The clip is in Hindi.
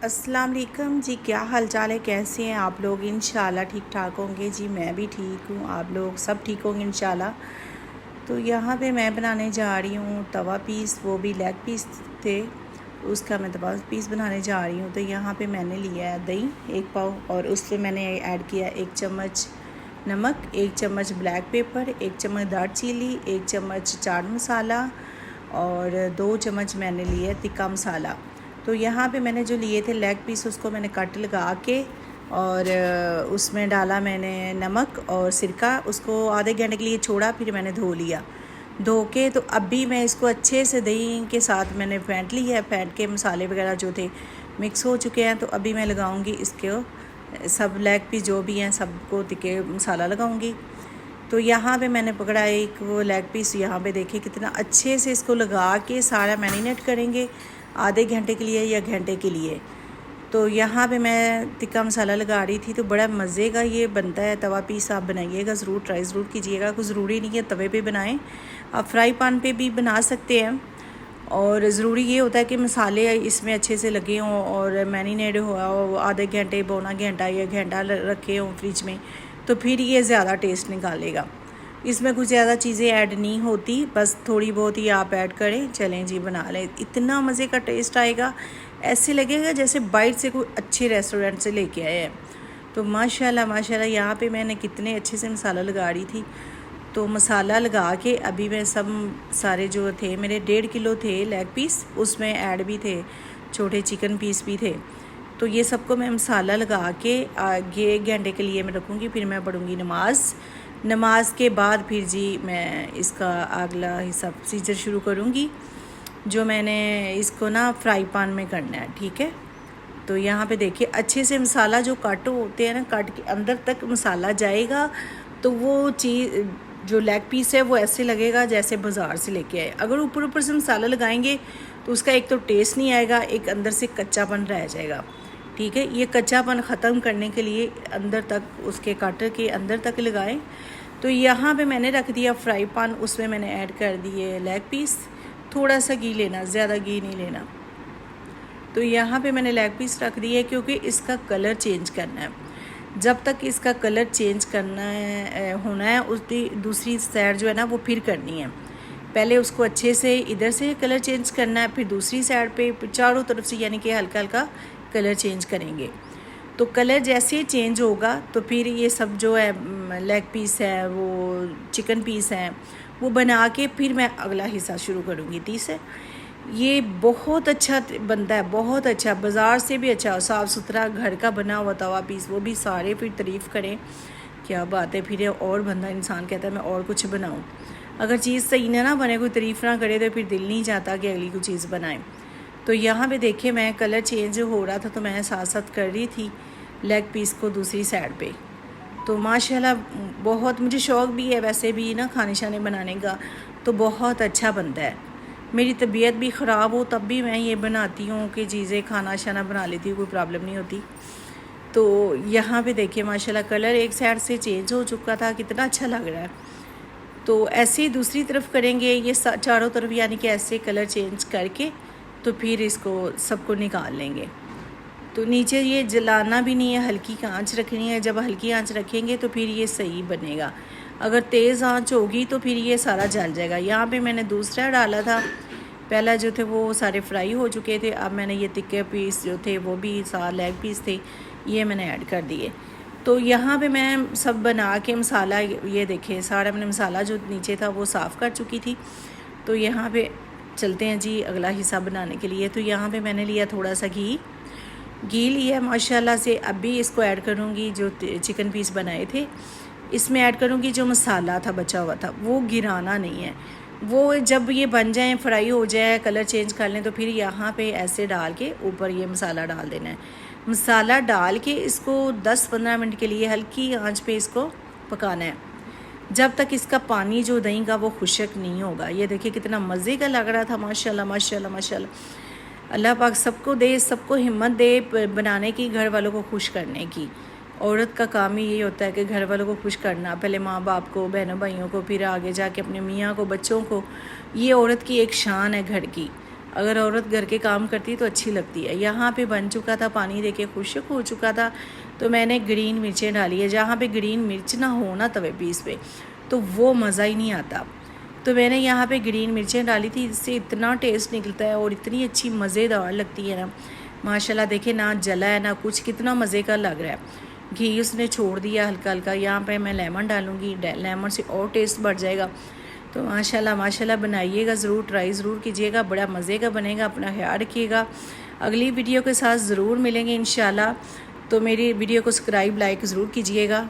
अस्सलाम वालेकुम जी। क्या हाल चाल है, कैसे हैं आप लोग? इंशाल्लाह ठीक ठाक होंगे जी। मैं भी ठीक हूँ, आप लोग सब ठीक होंगे इंशाल्लाह। तो यहाँ पे मैं बनाने जा रही हूँ तवा पीस, वो भी लेग पीस थे, उसका मैं तवा पीस बनाने जा रही हूँ। तो यहाँ पे मैंने लिया है दही 1 पाव और उससे मैंने ऐड किया 1 चम्मच नमक, 1 चम्मच ब्लैक पेपर, 1 चम्मच दार चीली, 1 चम्मच चाट मसाला और 2 चम्मच मैंने लिए तिक्का मसाला। तो यहाँ पे मैंने जो लिए थे लेग पीस, उसको मैंने कट लगा के और उसमें डाला मैंने नमक और सिरका, उसको आधे घंटे के लिए छोड़ा, फिर मैंने धो लिया। धो के तो अभी मैं इसको अच्छे से दही के साथ मैंने फेंट लिया है। फेंट के मसाले वगैरह जो थे मिक्स हो चुके हैं। तो अभी मैं लगाऊंगी इसके सब लेग पीस जो भी हैं सबको तिक्के मसाला लगाऊंगी। तो यहाँ पे मैंने पकड़ा एक वो लेग पीस, यहाँ पे देखिए कितना अच्छे से इसको लगा के सारा मैरिनेट करेंगे आधे घंटे के लिए या घंटे के लिए। तो यहाँ पे मैं तिक्का मसाला लगा रही थी। तो बड़ा मज़े का ये बनता है तवा पीस, आप बनाइएगा ज़रूर, ट्राई ज़रूर कीजिएगा। कुछ ज़रूरी नहीं है तवे पे बनाएं, आप फ्राई पैन पे भी बना सकते हैं। और ज़रूरी ये होता है कि मसाले इसमें अच्छे से लगे हों और मैरिनेट हुआ हो, आधे घंटे पौना घंटा या घंटा रखे हों फ्रिज में, तो फिर ये ज़्यादा टेस्ट निकालेगा। इसमें कुछ ज़्यादा चीज़ें ऐड नहीं होती, बस थोड़ी बहुत ही आप ऐड करें। चलें जी, बना लें, इतना मज़े का टेस्ट आएगा, ऐसे लगेगा जैसे बाइट से कोई अच्छे रेस्टोरेंट से लेके आए हैं। तो माशाल्लाह माशाल्लाह यहाँ पे मैंने कितने अच्छे से मसाला लगा रही थी। तो मसाला लगा के अभी मैं सब सारे जो थे मेरे 1.5 किलो थे लेग पीस, उसमें ऐड भी थे छोटे चिकन पीस भी थे। तो ये सबको मैं मसाला लगा के आगे 1 घंटे के लिए मैं रखूँगी। फिर मैं पढ़ूँगी नमाज के बाद फिर जी मैं इसका अगला हिस्सा प्रोसीजर शुरू करूँगी, जो मैंने इसको ना फ्राई पैन में करना है। ठीक है, तो यहाँ पे देखिए अच्छे से मसाला जो कट होते हैं ना, कट के अंदर तक मसाला जाएगा। तो वो चीज़ जो लेग पीस है वो ऐसे लगेगा जैसे बाज़ार से लेके आए। अगर ऊपर ऊपर से मसाला लगाएंगे तो उसका एक तो टेस्ट नहीं आएगा, एक अंदर से कच्चापन रह जाएगा। ठीक है, ये कच्चापन ख़त्म करने के लिए अंदर तक उसके काटर के अंदर तक लगाएं। तो यहाँ पे मैंने रख दिया फ्राई पैन, उसमें मैंने ऐड कर दिए लेग पीस। थोड़ा सा घी लेना, ज़्यादा घी नहीं लेना। तो यहाँ पे मैंने लेग पीस रख दिए क्योंकि इसका कलर चेंज करना है। जब तक इसका कलर चेंज करना है होना है, उसकी दूसरी साइड जो है ना वो फिर करनी है। पहले उसको अच्छे से इधर से कलर चेंज करना है, फिर दूसरी साइड पे चारों तरफ से, यानी कि हल्का हल्का कलर चेंज करेंगे। तो कलर जैसे ही चेंज होगा तो फिर ये सब जो है लेग पीस है, वो चिकन पीस है, वो बना के फिर मैं अगला हिस्सा शुरू करूँगी। तीसरा ये बहुत अच्छा बनता है, बहुत अच्छा, बाज़ार से भी अच्छा, साफ़ सुथरा घर का बना हुआ तवा पीस, वो भी सारे फिर तारीफ़ करें, क्या बात है। फिर और बंदा इंसान कहता है मैं और कुछ बनाऊँ। अगर चीज़ सही ना बने, कोई तारीफ़ ना करे, तो फिर दिल नहीं चाहता कि अगली कोई चीज़ बनाएं। तो यहाँ पे देखिए मैं कलर चेंज हो रहा था तो मैं साथ साथ कर रही थी लेग पीस को दूसरी साइड पे। तो माशाल्लाह बहुत मुझे शौक़ भी है वैसे भी ना खाने शाने बनाने का, तो बहुत अच्छा बनता है। मेरी तबीयत भी ख़राब हो तब भी मैं ये बनाती हूँ कि चीज़ें खाना शाना बना लेती हूँ, कोई प्रॉब्लम नहीं होती। तो यहाँ पे देखिए माशाल्लाह कलर एक साइड से चेंज हो चुका था, कितना अच्छा लग रहा है। तो ऐसे ही दूसरी तरफ करेंगे, ये चारों तरफ, यानी कि ऐसे कलर चेंज करके तो फिर इसको सबको निकाल लेंगे। तो नीचे ये जलाना भी नहीं है, हल्की आंच रखनी है। जब हल्की आंच रखेंगे तो फिर ये सही बनेगा। अगर तेज़ आंच होगी तो फिर ये सारा जल जाएगा। यहाँ पे मैंने दूसरा डाला था, पहला जो थे वो सारे फ्राई हो चुके थे। अब मैंने ये तिक्के पीस जो थे वो भी सारे लेग पीस थे, ये मैंने ऐड कर दिए। तो यहाँ पे मैं सब बना के मसाला, ये देखें सारा मैंने मसाला जो नीचे था वो साफ़ कर चुकी थी। तो यहाँ पे चलते हैं जी अगला हिस्सा बनाने के लिए। तो यहाँ पे मैंने लिया थोड़ा सा घी लिया माशाल्लाह से। अभी इसको ऐड करूँगी, जो चिकन पीस बनाए थे इसमें ऐड करूँगी। जो मसाला था बचा हुआ था वो गिराना नहीं है, वो जब ये बन जाए, फ्राई हो जाए, कलर चेंज कर लें, तो फिर यहाँ पे ऐसे डाल के ऊपर ये मसाला डाल देना है। मसाला डाल के इसको 10-15 मिनट के लिए हल्की आंच पे इसको पकाना है, जब तक इसका पानी जो दही का वो खुशक नहीं होगा। ये देखिए कितना मज़े का लग रहा था, माशाल्लाह माशाल्लाह माशाल्लाह। अल्लाह पाक सबको दे, सबको हिम्मत दे बनाने की, घर वालों को खुश करने की। औरत का काम ही यही होता है कि घर वालों को खुश करना, पहले माँ बाप को, बहनों भाइयों को, फिर आगे जाके अपने मियाँ को, बच्चों को। ये औरत की एक शान है घर की। अगर औरत घर के काम करती तो अच्छी लगती है। यहाँ पे बन चुका था, पानी देके खुश्क हो चुका था, तो मैंने ग्रीन मिर्चें डाली है। जहाँ पे ग्रीन मिर्च ना हो ना तवे पीस पे, तो वो मज़ा ही नहीं आता। तो मैंने यहाँ पे ग्रीन मिर्चें डाली थी, इससे इतना टेस्ट निकलता है और इतनी अच्छी मज़ेदार लगती है ना, माशाल्लाह। देखे ना जला है ना कुछ, कितना मज़े का लग रहा है। घी उसने छोड़ दिया हल्का हल्का। यहाँ पे मैं लेमन डालूँगी, लेमन से और टेस्ट बढ़ जाएगा। तो माशाल्लाह माशाल्लाह बनाइएगा, ज़रूर ट्राई ज़रूर कीजिएगा, बड़ा मज़े का बनेगा। अपना ख्याल रखिएगा, अगली वीडियो के साथ ज़रूर मिलेंगे इंशाल्लाह। तो मेरी वीडियो को सब्सक्राइब लाइक ज़रूर कीजिएगा।